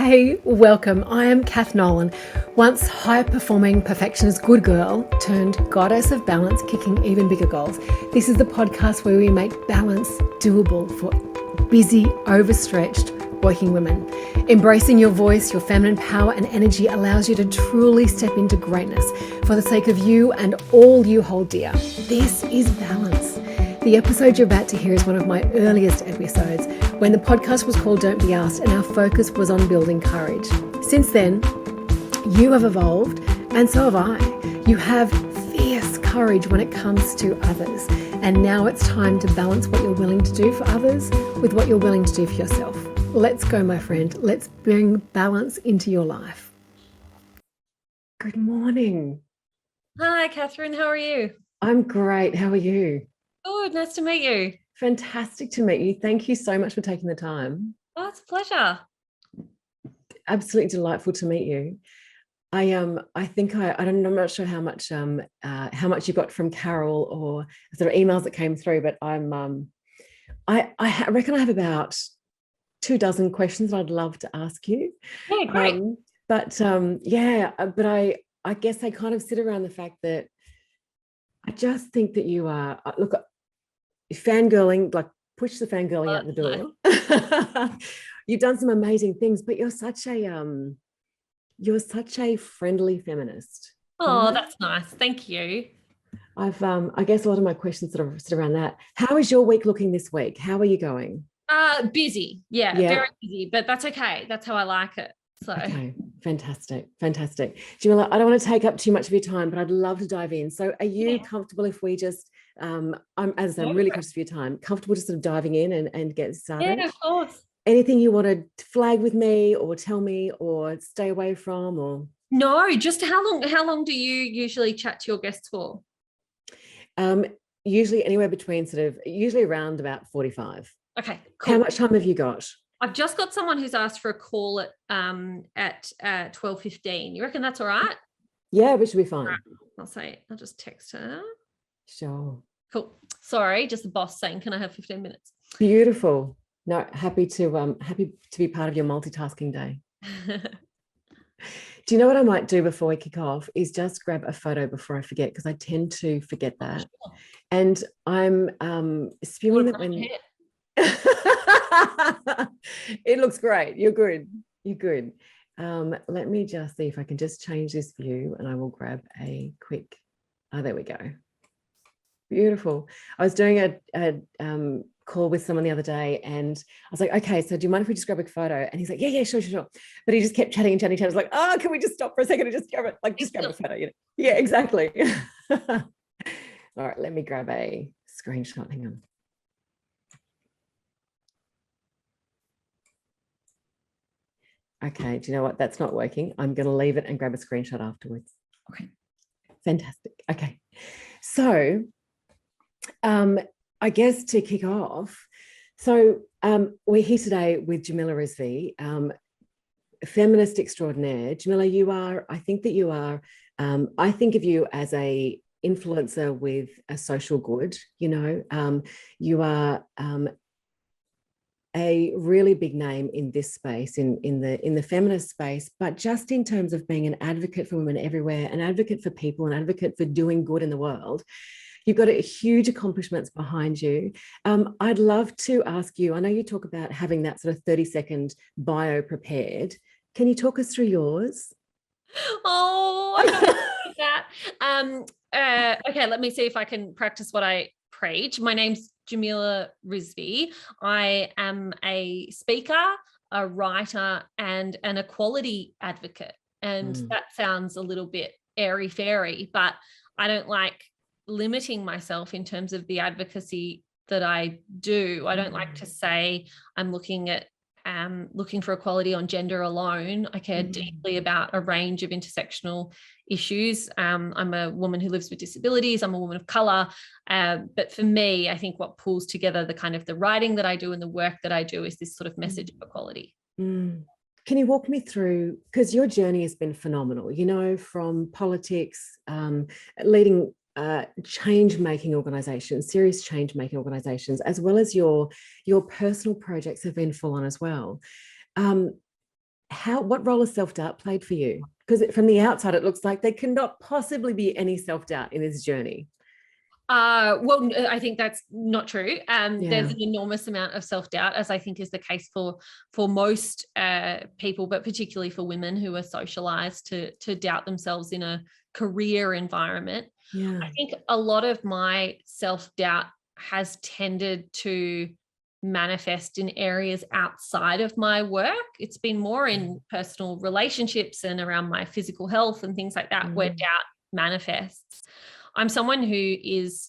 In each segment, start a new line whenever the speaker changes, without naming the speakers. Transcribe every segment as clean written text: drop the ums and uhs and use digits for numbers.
Hey, welcome. I am Kath Nolan, once high-performing perfectionist good girl turned goddess of balance, kicking even bigger goals. This is the podcast where we make balance doable for busy, overstretched working women. Embracing your voice, your feminine power and energy allows you to truly step into greatness for the sake of you and all you hold dear. This is balance. The episode you're about to hear is one of my earliest episodes when the podcast was called Don't Be Asked and our focus was on building courage. Since then, you have evolved and so have I. You have fierce courage when it comes to others. And now it's time to balance what you're willing to do for others with what you're willing to do for yourself. Let's go, my friend. Let's bring balance into your life. Good morning.
Hi, Catherine. How are you?
I'm great. How are you?
Good. Nice to meet you.
Fantastic to meet you. Thank you so much for taking the time.
Oh, it's a pleasure.
Absolutely delightful to meet you. I'm not sure how much you got from Carol or sort of emails that came through, but I reckon I have about 24 questions that I'd love to ask you.
Yeah, great.
But I guess they kind of sit around the fact that I just think that you are, look, fangirling, like push the fangirling out the door. You've done some amazing things, but you're such a friendly feminist.
Oh, that's nice. Thank you.
I guess a lot of my questions sort of sit around that. How is your week looking this week? How are you going?
Busy. Yeah, very busy, but that's okay. That's how I like it. So
okay, fantastic. Jamila, I don't want to take up too much of your time, but I'd love to dive in. So are you comfortable if we just, I'm really conscious of your time, comfortable just sort of diving in and get started?
Yeah, of course.
Anything you want to flag with me or tell me or stay away from or?
No, just how long do you usually chat to your guests for?
Usually anywhere between usually around about 45.
Okay, cool.
How much time have you got?
I've just got someone who's asked for a call at 12:15. You reckon that's all right?
Yeah, we should be fine.
Right. I'll just text her.
Sure.
Cool. Sorry, just the boss saying, can I have 15 minutes?
Beautiful. No, happy to be part of your multitasking day. Do you know what I might do before we kick off is just grab a photo before I forget, because I tend to forget that. Sure. And I'm spewing that when it looks great. You're good. Let me just see if I can just change this view and I will grab a quick, there we go. Beautiful. I was doing a call with someone the other day and I was like, okay, so do you mind if we just grab a photo? And he's like, yeah, sure. But he just kept chatting. I was like, oh, can we just stop for a second and just grab it? Like, just grab a photo. You know? Yeah, exactly. All right, let me grab a screenshot. Hang on. Okay, do you know what? That's not working. I'm going to leave it and grab a screenshot afterwards. Okay, fantastic. Okay, so I guess to kick off, so we're here today with Jamila Rizvi, feminist extraordinaire. Jamila, I think of you as a influencer with a social good. You are a really big name in this space, in the feminist space, but just in terms of being an advocate for women everywhere, an advocate for people, an advocate for doing good in the world. You've got huge accomplishments behind you. I'd love to ask you, I know you talk about having that sort of 30-second bio prepared. Can you talk us through yours?
Oh, I don't like that. Okay, let me see if I can practice what I preach. My name's Jamila Rizvi. I am a speaker, a writer, and an equality advocate. And that sounds a little bit airy-fairy, but I don't like limiting myself in terms of the advocacy that I do. I don't like to say I'm looking for equality on gender alone. I care deeply about a range of intersectional issues. I'm a woman who lives with disabilities. I'm a woman of color. But for me, I think what pulls together the kind of the writing that I do and the work that I do is this sort of message of equality.
Can you walk me through, because your journey has been phenomenal, from politics, leading change-making organizations, serious change-making organizations, as well as your personal projects have been full on as well. what role has self-doubt played for you? Because from the outside, it looks like there cannot possibly be any self-doubt in this journey.
Well, I think that's not true. There's
Yeah.
an enormous amount of self-doubt, as I think is the case for most people, but particularly for women who are socialized to doubt themselves in a career environment.
Yeah.
I think a lot of my self-doubt has tended to manifest in areas outside of my work. It's been more in personal relationships and around my physical health and things like that, where doubt manifests. I'm someone who is,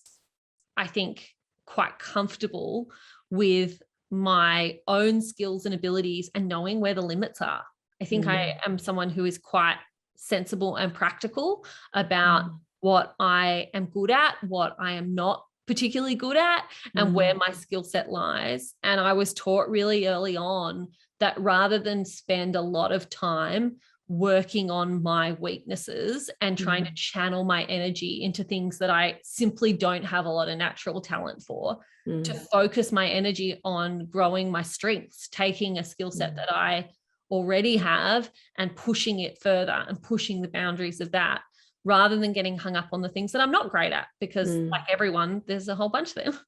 I think, quite comfortable with my own skills and abilities and knowing where the limits are. I think I am someone who is quite sensible and practical about what I am good at, what I am not particularly good at, and where my skill set lies. And I was taught really early on that rather than spend a lot of time working on my weaknesses and trying to channel my energy into things that I simply don't have a lot of natural talent for, to focus my energy on growing my strengths, taking a skill set that I already have and pushing it further and pushing the boundaries of that, rather than getting hung up on the things that I'm not great at, because like everyone, there's a whole bunch of them.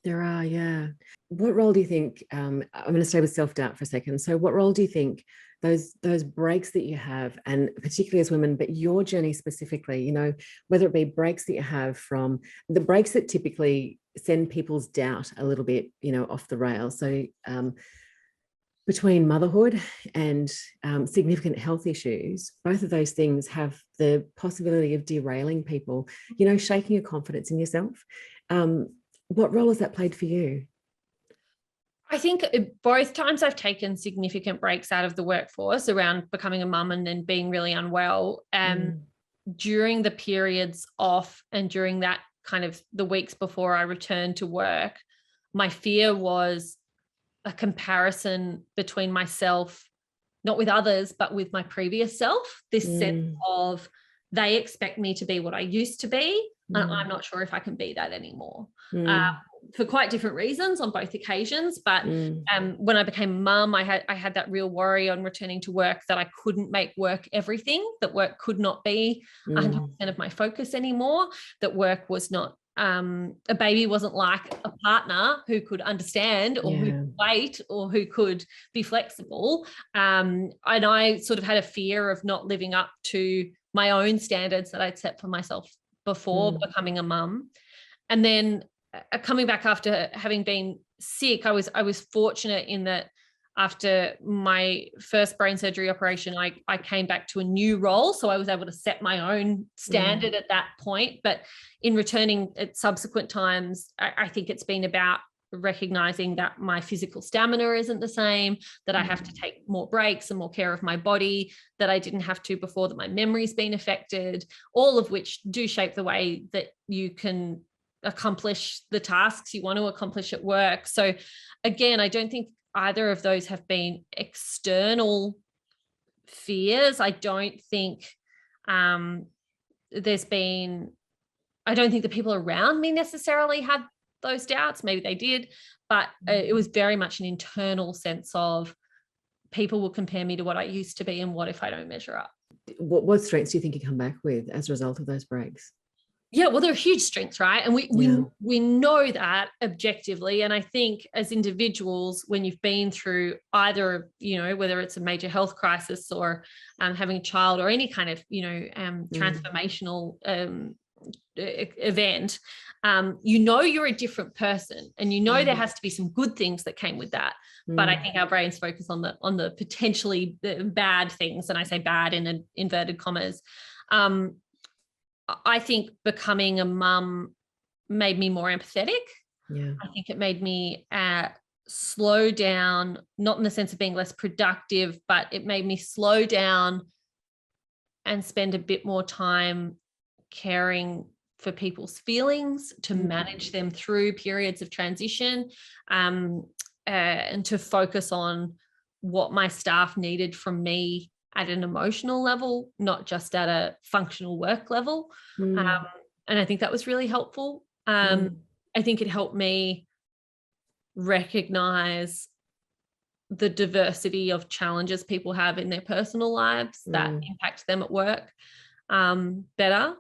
There are, yeah. What role do you think, I'm going to stay with self-doubt for a second. So what role do you think those breaks that you have, and particularly as women, but your journey specifically, whether it be breaks that you have from the breaks that typically send people's doubt a little bit, off the rails. So between motherhood and significant health issues, both of those things have the possibility of derailing people, shaking your confidence in yourself. What role has that played for you?
I think both times I've taken significant breaks out of the workforce around becoming a mum and then being really unwell, during the periods off and during that kind of the weeks before I returned to work, my fear was a comparison between myself, not with others, but with my previous self, this sense of they expect me to be what I used to be, and I'm not sure if I can be that anymore. For quite different reasons on both occasions. But when I became a mum, I had that real worry on returning to work that I couldn't make work everything, that work could not be 100% of my focus anymore, that work was not, a baby wasn't like a partner who could understand or who could wait or who could be flexible. And I sort of had a fear of not living up to my own standards that I'd set for myself before becoming a mum. And then coming back after having been sick, I was fortunate in that after my first brain surgery operation, I came back to a new role. So I was able to set my own standard at that point. But in returning at subsequent times, I think it's been about recognizing that my physical stamina isn't the same, that I have to take more breaks and more care of my body that I didn't have to before, that my memory's been affected, all of which do shape the way that you can accomplish the tasks you want to accomplish at work. So again, I don't think either of those have been external fears. I don't think I don't think the people around me necessarily had those doubts. Maybe they did, but it was very much an internal sense of people will compare me to what I used to be, and what if I don't measure up?
What strengths do you think you come back with as a result of those breaks?
Yeah, well, they're huge strengths, right? And we know that objectively. And I think as individuals, when you've been through either, whether it's a major health crisis or having a child or any kind of, transformational event, you're a different person, and there has to be some good things that came with that. But I think our brains focus on the potentially bad things, and I say bad in inverted commas. I think becoming a mum made me more empathetic.
Yeah.
I think it made me slow down, not in the sense of being less productive, but it made me slow down and spend a bit more time caring for people's feelings, to manage them through periods of transition, and to focus on what my staff needed from me at an emotional level, not just at a functional work level. And I think that was really helpful. I think it helped me recognize the diversity of challenges people have in their personal lives that impact them at work better.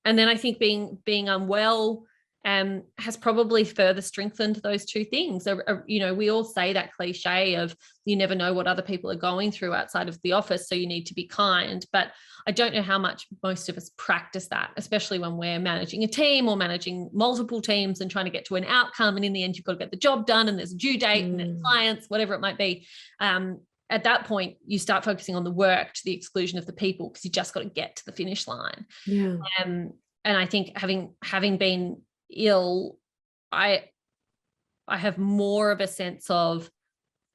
And then I think being unwell has probably further strengthened those two things. You know, we all say that cliche of you never know what other people are going through outside of the office, so you need to be kind. But I don't know how much most of us practice that, especially when we're managing a team or managing multiple teams and trying to get to an outcome. And in the end, you've got to get the job done, and there's a due date and there's clients, whatever it might be. At that point, you start focusing on the work to the exclusion of the people, because you just got to get to the finish line.
Yeah.
And I think having been ill, I have more of a sense of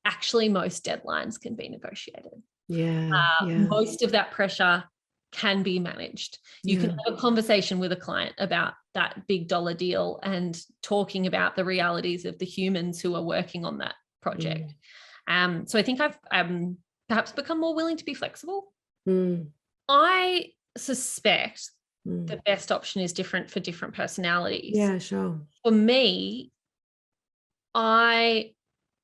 actually most deadlines can be negotiated. Most of that pressure can be managed. You can have a conversation with a client about that big dollar deal and talking about the realities of the humans who are working on that project. So I think I've perhaps become more willing to be flexible. I suspect the best option is different for different personalities.
Yeah, sure.
For me, I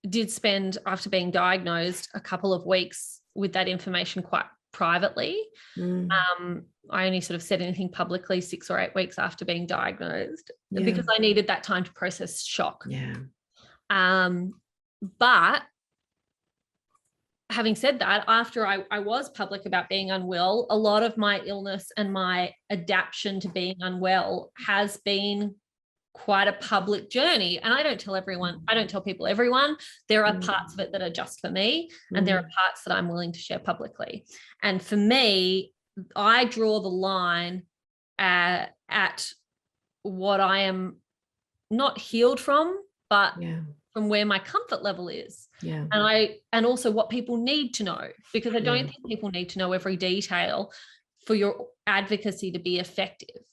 did spend, after being diagnosed, a couple of weeks with that information quite privately. I only sort of said anything publicly 6 or 8 weeks after being diagnosed because I needed that time to process shock. But having said that, after I was public about being unwell, a lot of my illness and my adaptation to being unwell has been quite a public journey. And I don't tell people everyone. There are parts of it that are just for me, and there are parts that I'm willing to share publicly. And for me, I draw the line at what I am not healed from, but from where my comfort level is. And also what people need to know, because I don't think people need to know every detail for your advocacy to be effective.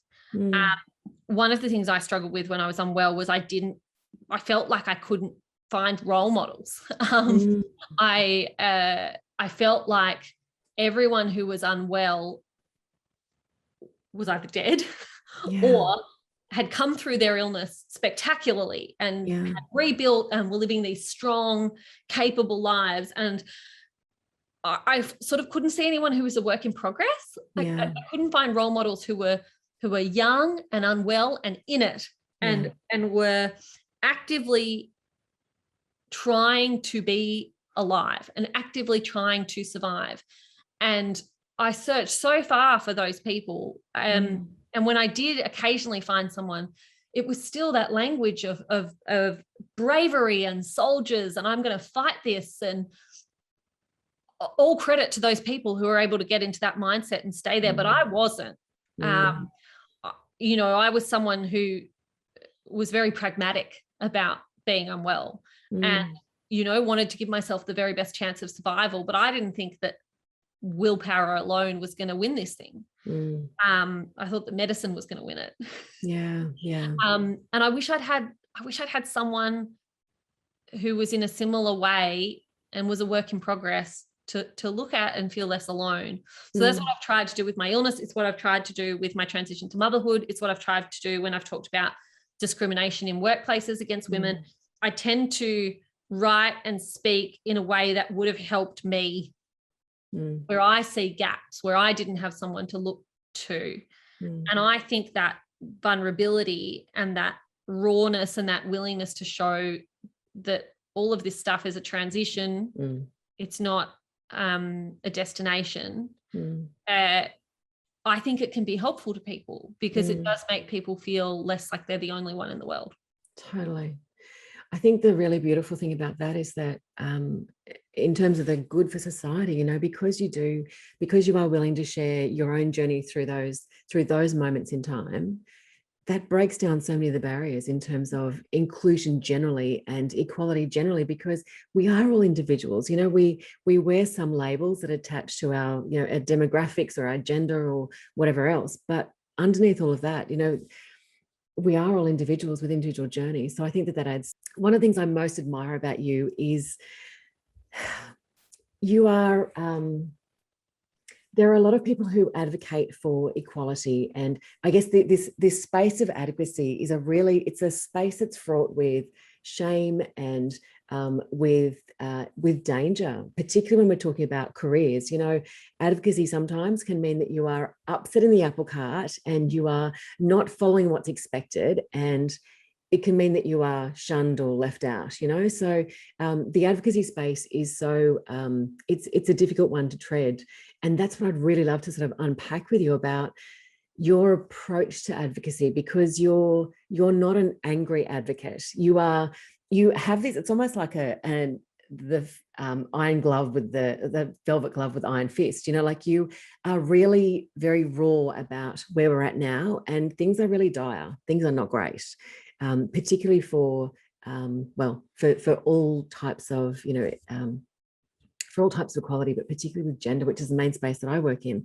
One of the things I struggled with when I was unwell was I felt like I couldn't find role models. I felt like everyone who was unwell was either dead or had come through their illness spectacularly and had rebuilt and were living these strong, capable lives. And I sort of couldn't see anyone who was a work in progress. I couldn't find role models who were young and unwell and in it and were actively trying to be alive and actively trying to survive. And I searched so far for those people. And when I did occasionally find someone, it was still that language of bravery and soldiers, and I'm going to fight this. And all credit to those people who are able to get into that mindset and stay there. But I wasn't. You know, I was someone who was very pragmatic about being unwell and, you know, wanted to give myself the very best chance of survival. But I didn't think that willpower alone was going to win this thing. I thought that medicine was going to win it. And I wish I'd had someone who was in a similar way and was a work in progress to look at and feel less alone. So that's what I've tried to do with my illness. It's what I've tried to do with my transition to motherhood. It's what I've tried to do when I've talked about discrimination in workplaces against women. I tend to write and speak in a way that would have helped me where I see gaps, where I didn't have someone to look to. And I think that vulnerability and that rawness and that willingness to show that all of this stuff is a transition, it's not a destination. I think it can be helpful to people because it does make people feel less like they're the only one in the world.
Totally. I think the really beautiful thing about that is that in terms of the good for society, you know, because you are willing to share your own journey through those moments in time, that breaks down so many of the barriers in terms of inclusion generally and equality generally, because we are all individuals. You know, we wear some labels that attach to our, you know, our demographics or our gender or whatever else. But underneath all of that, you know, we are all individuals with individual journeys. So I think that adds. One of the things I most admire about you is you are, there are a lot of people who advocate for equality. And I guess this space of advocacy is it's a space that's fraught with shame and with danger, particularly when we're talking about careers. Advocacy sometimes can mean that you are upsetting the apple cart and you are not following what's expected, and it can mean that you are shunned or left out. So the advocacy space is so it's a difficult one to tread, and that's what I'd really love to sort of unpack with you about your approach to advocacy, because you're not an angry advocate. You have this, it's almost like the iron glove with the velvet glove with iron fist. Like, you are really very raw about where we're at now, and things are really dire. Things are not great, particularly for all types of for all types of equality, but particularly with gender, which is the main space that I work in.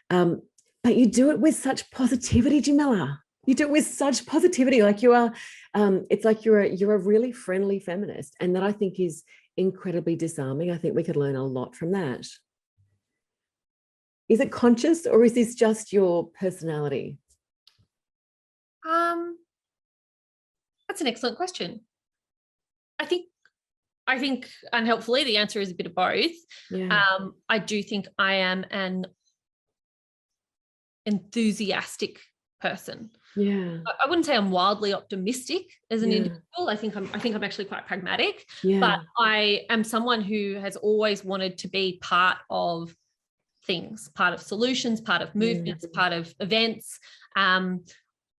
But you do it with such positivity, Jamila. You do it with such positivity. Like, you are, it's like you're a really friendly feminist, and that I think is incredibly disarming. I think we could learn a lot from that. Is it conscious, or is this just your personality?
That's an excellent question. I think, unhelpfully, the answer is a bit of both.
Yeah.
I do think I am an enthusiastic person.
Yeah.
I wouldn't say I'm wildly optimistic as an individual. I think I'm actually quite pragmatic.
Yeah.
But I am someone who has always wanted to be part of things, part of solutions, part of movements, part of events.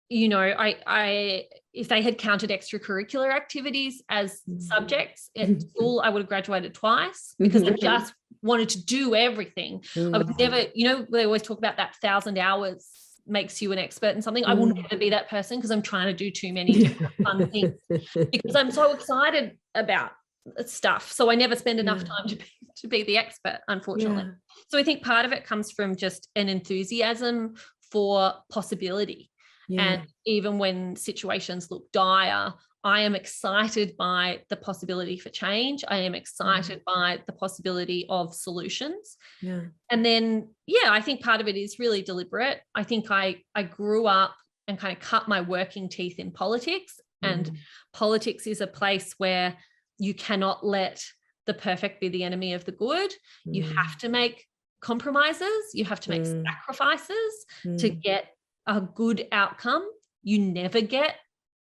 If they had counted extracurricular activities as subjects at school, I would have graduated twice, because I just wanted to do everything. I was never, they always talk about that 1,000 hours makes you an expert in something. I will never be that person, because I'm trying to do too many different fun things, because I'm so excited about stuff. So I never spend enough time to be the expert, unfortunately. Yeah. So I think part of it comes from just an enthusiasm for possibility. Yeah. And even when situations look dire, I am excited by the possibility for change. I am excited by the possibility of solutions. Yeah. And then, I think part of it is really deliberate. I think I grew up and kind of cut my working teeth in politics, and politics is a place where you cannot let the perfect be the enemy of the good. You have to make compromises. You have to make sacrifices to get a good outcome. You never get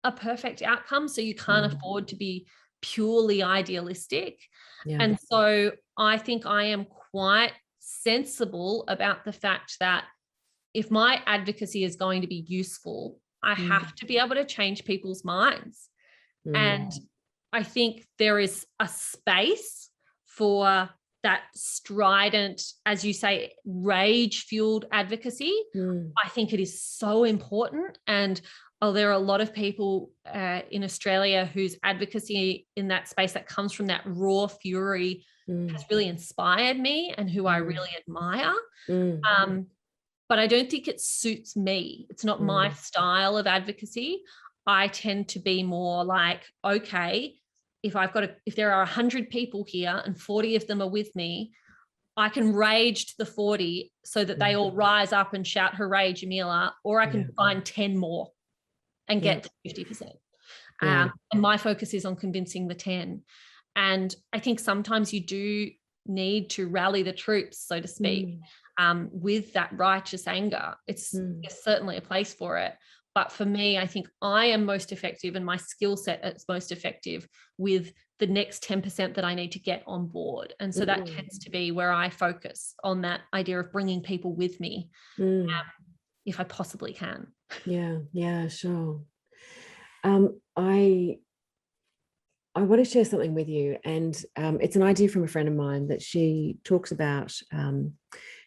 a perfect outcome, so you can't afford to be purely idealistic. Yeah. And so I think I am quite sensible about the fact that if my advocacy is going to be useful, I have to be able to change people's minds. And I think there is a space for that strident, as you say, rage-fueled advocacy. I think it is so important. And there are a lot of people in Australia whose advocacy in that space that comes from that raw fury has really inspired me, and who I really admire. But I don't think it suits me. It's not my style of advocacy. I tend to be more like, okay, if there are 100 people here and 40 of them are with me, I can rage to the 40 so that they all rise up and shout, "Hooray, Jamila," or I can find 10 more and get to 50%. And my focus is on convincing the 10. And I think sometimes you do need to rally the troops, so to speak, with that righteous anger. There's certainly a place for it. But for me, I think I am most effective, and my skill set is most effective with the next 10% that I need to get on board. And so that tends to be where I focus on that idea of bringing people with me, if I possibly can.
Yeah, sure. I want to share something with you, and it's an idea from a friend of mine that she talks about.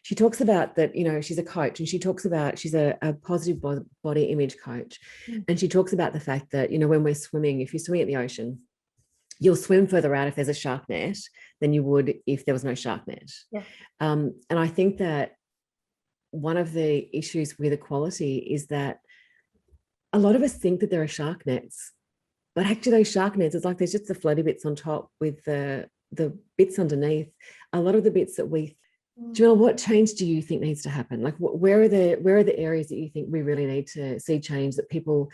She talks about that, she's a coach, and she talks about, she's a positive body image coach. And she talks about the fact that, when we're swimming, if you're swimming at the ocean, you'll swim further out if there's a shark net than you would if there was no shark net. Yeah. And I think that one of the issues with equality is that a lot of us think that there are shark nets, but actually those shark nets, it's like there's just the floaty bits on top with the bits underneath. A lot of the bits that Jamila, what change do you think needs to happen? Like, where are the areas that you think we really need to see change, that people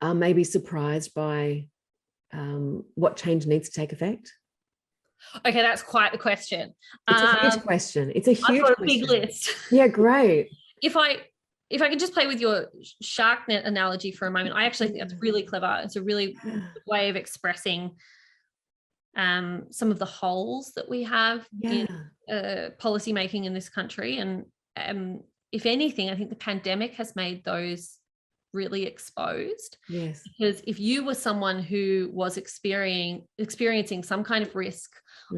are maybe surprised by what change needs to take effect?
Okay, that's quite the question.
It's a huge question. It's a huge
I've got a
question.
big list.
Yeah, great.
If I could just play with your shark net analogy for a moment, I actually think that's really clever. It's a really good way of expressing some of the holes that we have in policy making in this country. And if anything, I think the pandemic has made those really exposed.
Yes.
Because if you were someone who was experiencing some kind of risk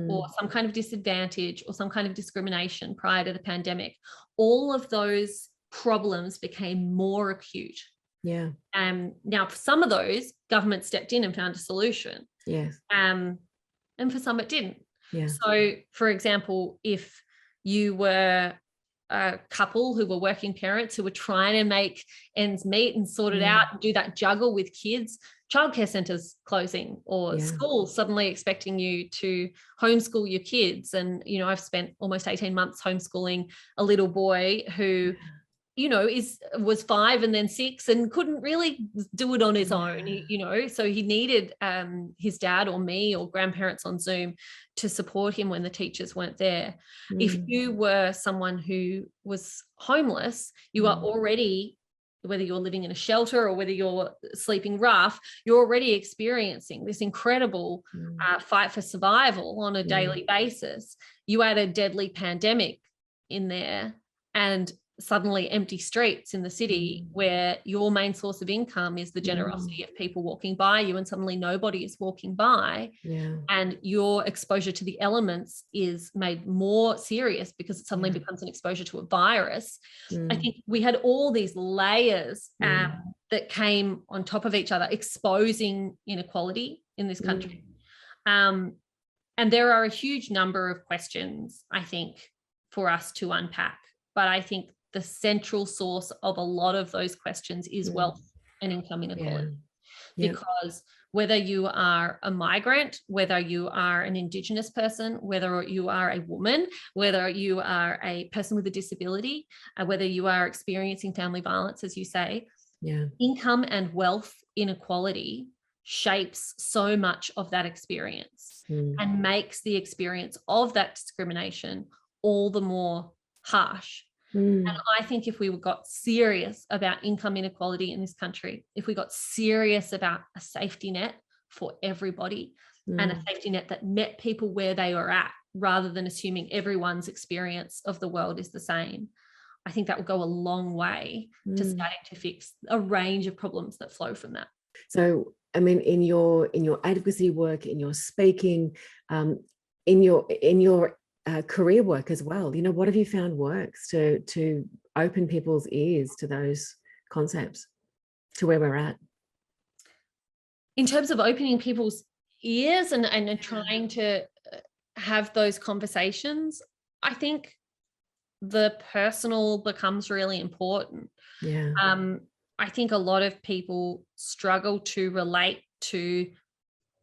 or some kind of disadvantage or some kind of discrimination prior to the pandemic, all of those problems became more acute.
Yeah.
Now, for some of those, government stepped in and found a solution.
Yes.
And for some, it didn't.
Yeah.
So, for example, if you were a couple who were working parents who were trying to make ends meet and sort it out and do that juggle with kids, childcare centres closing or schools suddenly expecting you to homeschool your kids. And, you know, I've spent almost 18 months homeschooling a little boy who, you know, was 5 and then 6 and couldn't really do it on his own, you know, so he needed his dad or me or grandparents on Zoom to support him when the teachers weren't there. If you were someone who was homeless, you are already, whether you're living in a shelter or whether you're sleeping rough, you're already experiencing this incredible fight for survival on a daily basis. You add a deadly pandemic in there and suddenly empty streets in the city where your main source of income is the generosity of people walking by you, and suddenly nobody is walking by, and your exposure to the elements is made more serious because it suddenly becomes an exposure to a virus. I think we had all these layers that came on top of each other, exposing inequality in this country. And there are a huge number of questions, I think, for us to unpack. But I think the central source of a lot of those questions is wealth and income inequality. Because whether you are a migrant, whether you are an Indigenous person, whether you are a woman, whether you are a person with a disability, whether you are experiencing family violence, as you say, income and wealth inequality shapes so much of that experience and makes the experience of that discrimination all the more harsh. And I think if we got serious about income inequality in this country, if we got serious about a safety net for everybody and a safety net that met people where they are at, rather than assuming everyone's experience of the world is the same, I think that will go a long way to starting to fix a range of problems that flow from that.
So, I mean, in your advocacy work, in your speaking, in your career work as well, you know, what have you found works to open people's ears to those concepts, to where we're at?
In terms of opening people's ears and trying to have those conversations, I think the personal becomes really important. I think a lot of people struggle to relate to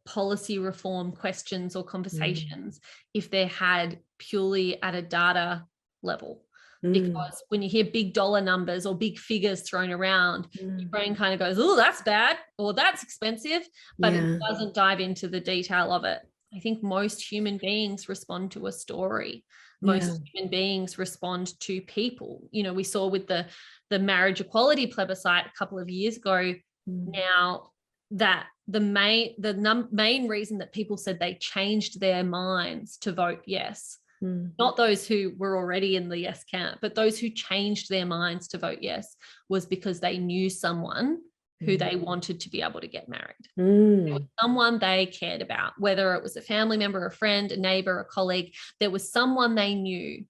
policy reform questions or conversations if they're had purely at a data level. Because when you hear big dollar numbers or big figures thrown around, your brain kind of goes, oh, that's bad or that's expensive, but it doesn't dive into the detail of it. I think most human beings respond to a story. Most human beings respond to people. You know, we saw with the marriage equality plebiscite a couple of years ago now that the main reason that people said they changed their minds to vote yes, not those who were already in the yes camp, but those who changed their minds to vote yes, was because they knew someone who they wanted to be able to get married. Someone they cared about, whether it was a family member, a friend, a neighbor, a colleague. There was someone they knew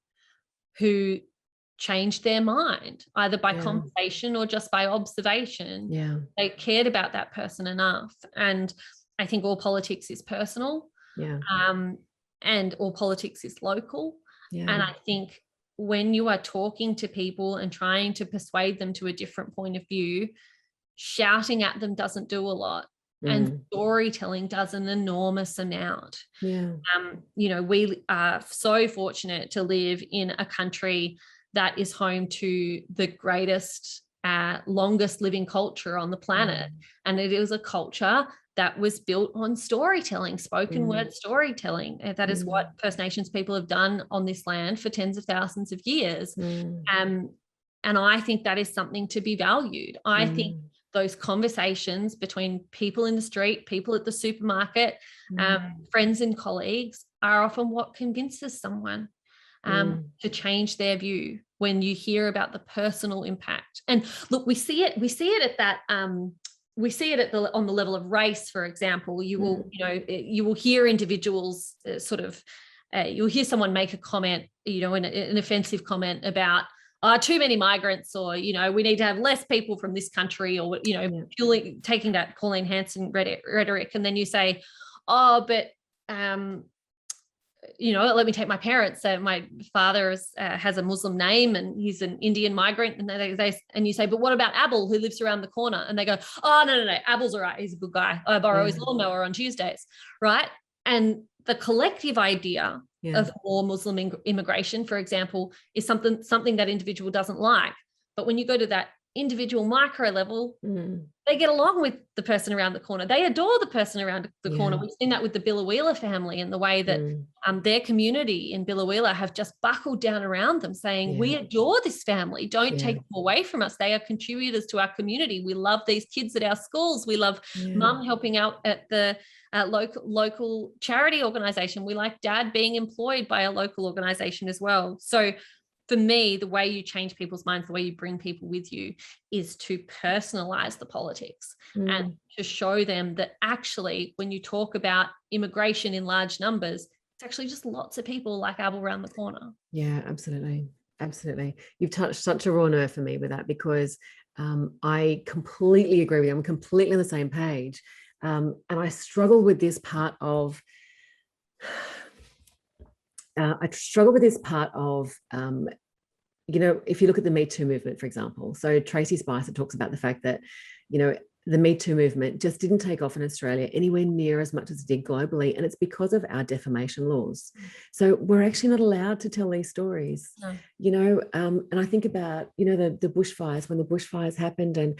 who changed their mind, either by conversation or just by observation. They cared about that person enough. And I think all politics is personal, and all politics is local. And I think when you are talking to people and trying to persuade them to a different point of view, shouting at them doesn't do a lot. And storytelling does an enormous amount. You know, we are so fortunate to live in a country that is home to the greatest, longest living culture on the planet. And it is a culture that was built on storytelling, spoken word storytelling. That is what First Nations people have done on this land for tens of thousands of years. And I think that is something to be valued. I think those conversations between people in the street, people at the supermarket, friends and colleagues are often what convinces someone to change their view when you hear about the personal impact. And look, we see it at that we see it at on the level of race, for example. You will hear individuals you'll hear someone make a comment, an offensive comment about too many migrants, or we need to have less people from this country, or taking that Pauline Hanson rhetoric, and then you say, oh, but let me take my parents. My father has a Muslim name and he's an Indian migrant. And and you say, but what about Abel, who lives around the corner? And they go, oh, no. Abel's all right. He's a good guy. I borrow his lawnmower on Tuesdays. Right. And the collective idea of more Muslim immigration, for example, is something that individual doesn't like. But when you go to that individual micro level, they get along with the person around the corner. They adore the person around the corner. We've seen that with the Biloela family, and the way that their community in Biloela have just buckled down around them, saying, we adore this family. Don't take them away from us. They are contributors to our community. We love these kids at our schools. We love mum helping out at the local charity organization. We like dad being employed by a local organization as well. So for me, the way you change people's minds, the way you bring people with you, is to personalize the politics and to show them that actually, when you talk about immigration in large numbers, it's actually just lots of people like Abel around the corner.
Yeah, absolutely. Absolutely. You've touched such a raw nerve for me with that, because I completely agree with you. I'm completely on the same page. And I struggle with this part of if you look at the Me Too movement, for example. So Tracy Spicer talks about the fact that, the Me Too movement just didn't take off in Australia anywhere near as much as it did globally. And it's because of our defamation laws. So we're actually not allowed to tell these stories, and I think about, the bushfires, when the bushfires happened, and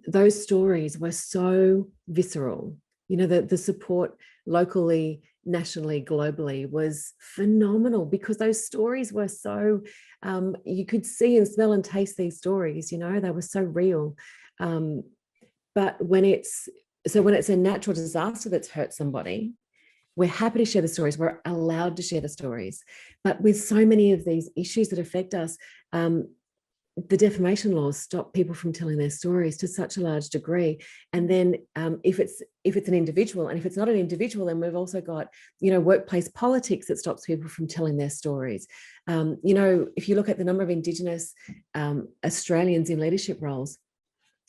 those stories were so visceral. The support locally, nationally, globally was phenomenal, because those stories were so, you could see and smell and taste these stories, they were so real. But when it's a natural disaster that's hurt somebody, we're happy to share the stories. We're allowed to share the stories. But with so many of these issues that affect us, the defamation laws stop people from telling their stories to such a large degree. And then if it's an individual, and if it's not an individual, then we've also got, workplace politics that stops people from telling their stories. If you look at the number of Indigenous Australians in leadership roles,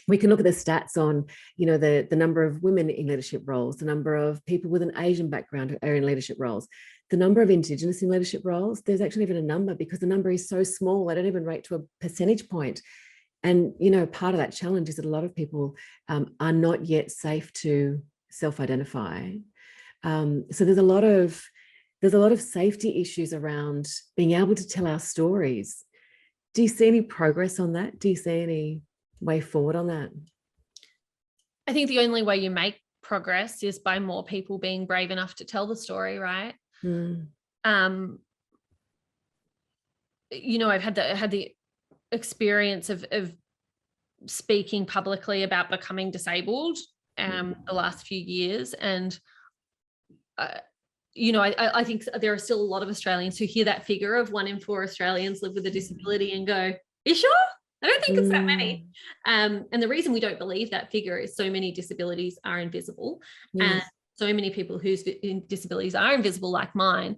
we can look at the stats on, the number of women in leadership roles, the number of people with an Asian background who are in leadership roles, the number of Indigenous in leadership roles. There's actually even a number, because the number is so small, they don't even rate to a percentage point. And, part of that challenge is that a lot of people are not yet safe to self-identify. So there's a lot of safety issues around being able to tell our stories. Do you see any progress on that? Do you see any way forward on that?
I think the only way you make progress is by more people being brave enough to tell the story, right? I've had the experience of speaking publicly about becoming disabled the last few years, and I think there are still a lot of Australians who hear that figure of 1 in 4 Australians live with a disability and go, you sure? I don't think it's that many. And the reason we don't believe that figure is so many disabilities are invisible. And so many people whose disabilities are invisible, like mine,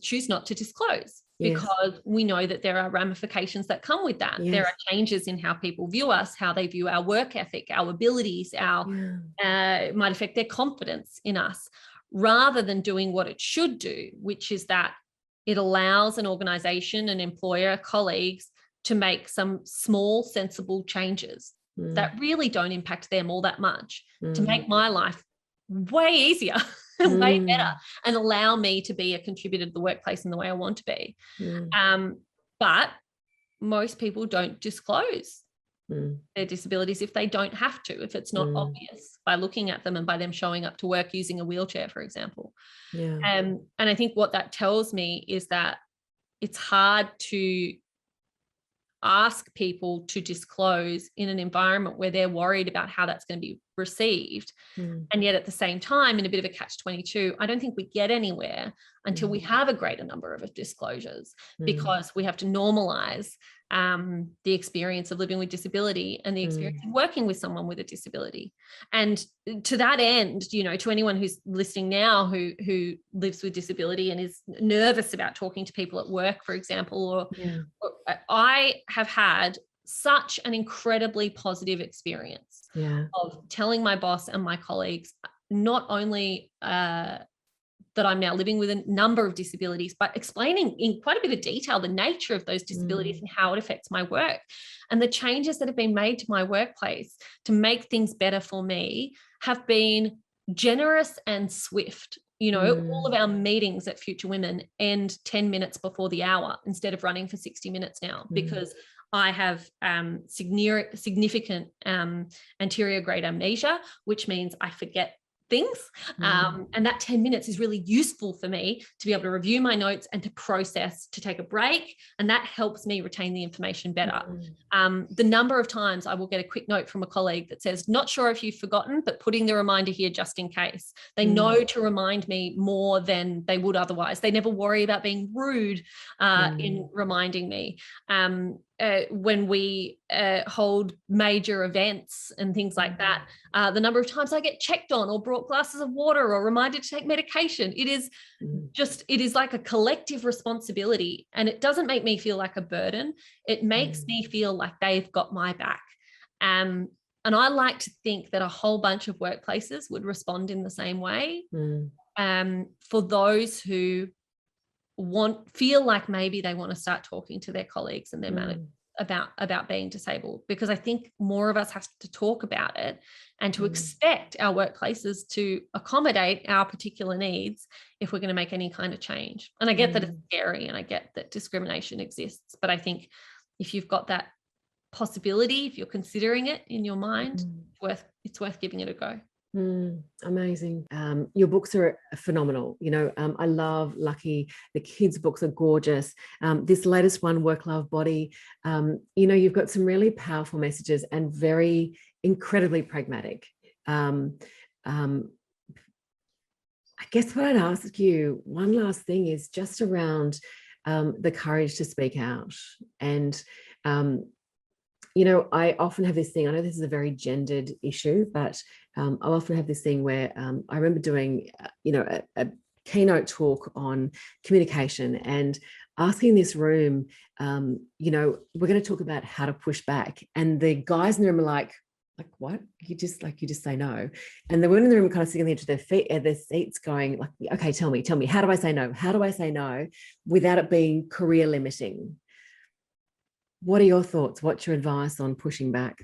choose not to disclose, because we know that there are ramifications that come with that. There are changes in how people view us, how they view our work ethic, our abilities, it might affect their confidence in us, rather than doing what it should do, which is that it allows an organisation, an employer, colleagues to make some small, sensible changes that really don't impact them all that much, to make my life way easier and way better, and allow me to be a contributor to the workplace in the way I want to be. But most people don't disclose their disabilities if they don't have to, if it's not obvious by looking at them and by them showing up to work using a wheelchair, for example.
Yeah.
And I think what that tells me is that it's hard to ask people to disclose in an environment where they're worried about how that's going to be received. And yet at the same time, in a bit of a catch-22, I don't think we get anywhere until we have a greater number of disclosures, because we have to normalize the experience of living with disability and the experience of working with someone with a disability. And to that end, you know, to anyone who's listening now who lives with disability and is nervous about talking to people at work, for example, or I have had such an incredibly positive experience of telling my boss and my colleagues not only that I'm now living with a number of disabilities, but explaining in quite a bit of detail the nature of those disabilities and how it affects my work, and the changes that have been made to my workplace to make things better for me have been generous and swift. You know, all of our meetings at Future Women end 10 minutes before the hour instead of running for 60 minutes now, because I have significant anterior grade amnesia, which means I forget things. And that 10 minutes is really useful for me to be able to review my notes and to process, to take a break. And that helps me retain the information better. The number of times I will get a quick note from a colleague that says, not sure if you've forgotten, but putting the reminder here just in case. They know to remind me more than they would otherwise. They never worry about being rude in reminding me. When we hold major events and things like that, the number of times I get checked on or brought glasses of water or reminded to take medication, it is like a collective responsibility, and it doesn't make me feel like a burden. It makes me feel like they've got my back. And I like to think that a whole bunch of workplaces would respond in the same way for those who feel like maybe they want to start talking to their colleagues and their managers about being disabled, because I think more of us have to talk about it and to expect our workplaces to accommodate our particular needs if we're going to make any kind of change. And I get that it's scary, and I get that discrimination exists, but I think if you've got that possibility, if you're considering it in your mind, it's worth giving it a go.
Amazing. Your books are phenomenal. You know, I love Lucky. The kids' books are gorgeous. This latest one, Work, Love, Body, you know, you've got some really powerful messages and very incredibly pragmatic. I guess what I'd ask you, one last thing is just around the courage to speak out. And you know, I often have this thing, I know this is a very gendered issue, but I often have this thing where I remember doing, you know, a keynote talk on communication and asking this room, you know, we're going to talk about how to push back. And the guys in the room are like, what? You just say no. And the women in the room are kind of sitting on the edge of their seats going like, okay, tell me, how do I say no? How do I say no without it being career limiting? What are your thoughts? What's your advice on pushing back?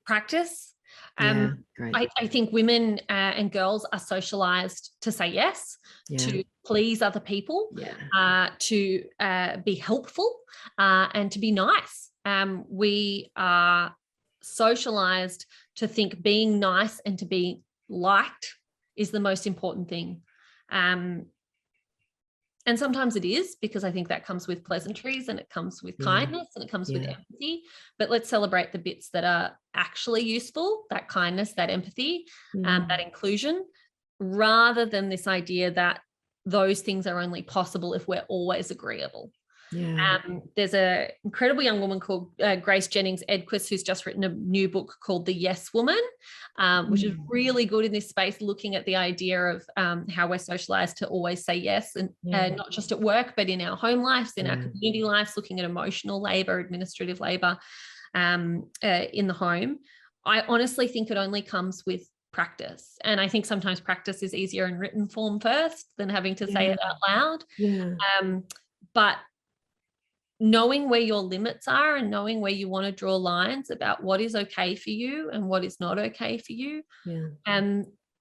Practice.
Great.
I think women and girls are socialized to say yes, to please other people, to be helpful, and to be nice. We are socialized to think being nice and to be liked is the most important thing. And sometimes it is, because I think that comes with pleasantries and it comes with kindness and it comes with empathy. But let's celebrate the bits that are actually useful, that kindness, that empathy, that inclusion, rather than this idea that those things are only possible if we're always agreeable. There's an incredible young woman called Grace Jennings Edquist, who's just written a new book called The Yes Woman, which is really good in this space, looking at the idea of how we're socialized to always say yes, and not just at work, but in our home lives, in our community lives, looking at emotional labor, administrative labor in the home. I honestly think it only comes with practice. And I think sometimes practice is easier in written form first than having to say it out loud. But knowing where your limits are and knowing where you want to draw lines about what is okay for you and what is not okay for you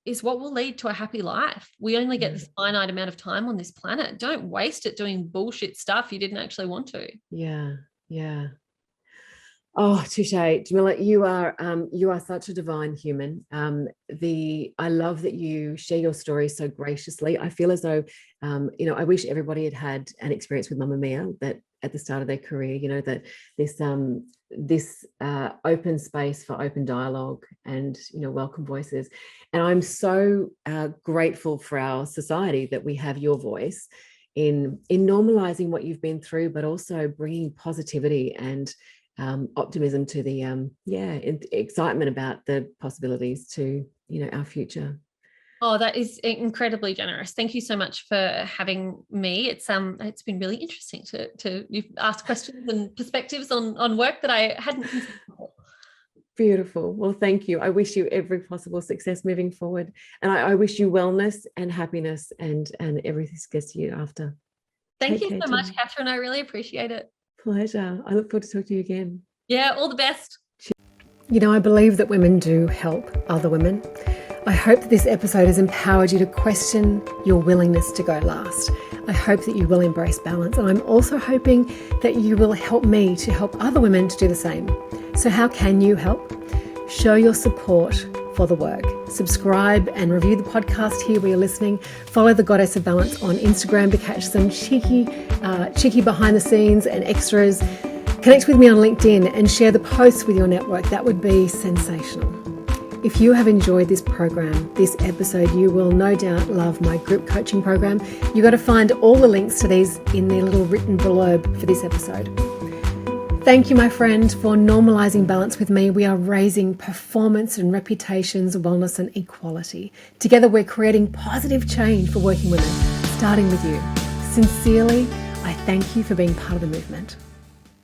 is what will lead to a happy life. We only get this finite amount of time on this planet. Don't waste it doing bullshit stuff you didn't actually want to.
Oh, touche, Jamila, you are such a divine human. I love that you share your story so graciously. I feel as though, I wish everybody had had an experience with Mamma Mia, that at the start of their career, that this open space for open dialogue and welcome voices. And I'm so grateful for our society that we have your voice in normalizing what you've been through, but also bringing positivity and optimism to the excitement about the possibilities to our future.
Oh, that is incredibly generous. Thank you so much for having me. It's been really interesting to you've asked questions and perspectives on work that I hadn't considered before.
Beautiful. Well, thank you. I wish you every possible success moving forward, and I wish you wellness and happiness and everything gets to you after.
Thank you so much, Catherine. I really appreciate it.
Pleasure. I look forward to talking to you again.
Yeah, all the best.
I believe that women do help other women. I hope that this episode has empowered you to question your willingness to go last. I hope that you will embrace balance, and I'm also hoping that you will help me to help other women to do the same. So how can you help? Show your support for the work. Subscribe and review the podcast here where you're listening. Follow the Goddess of Balance on Instagram to catch some cheeky behind the scenes and extras. Connect with me on LinkedIn and share the posts with your network. That would be sensational. If you have enjoyed this program, this episode, you will no doubt love my group coaching program. You got to find all the links to these in the little written blurb for this episode. Thank you, my friend, for normalizing balance with me. We are raising performance and reputations, wellness and equality. Together, we're creating positive change for working women, starting with you. Sincerely, I thank you for being part of the movement.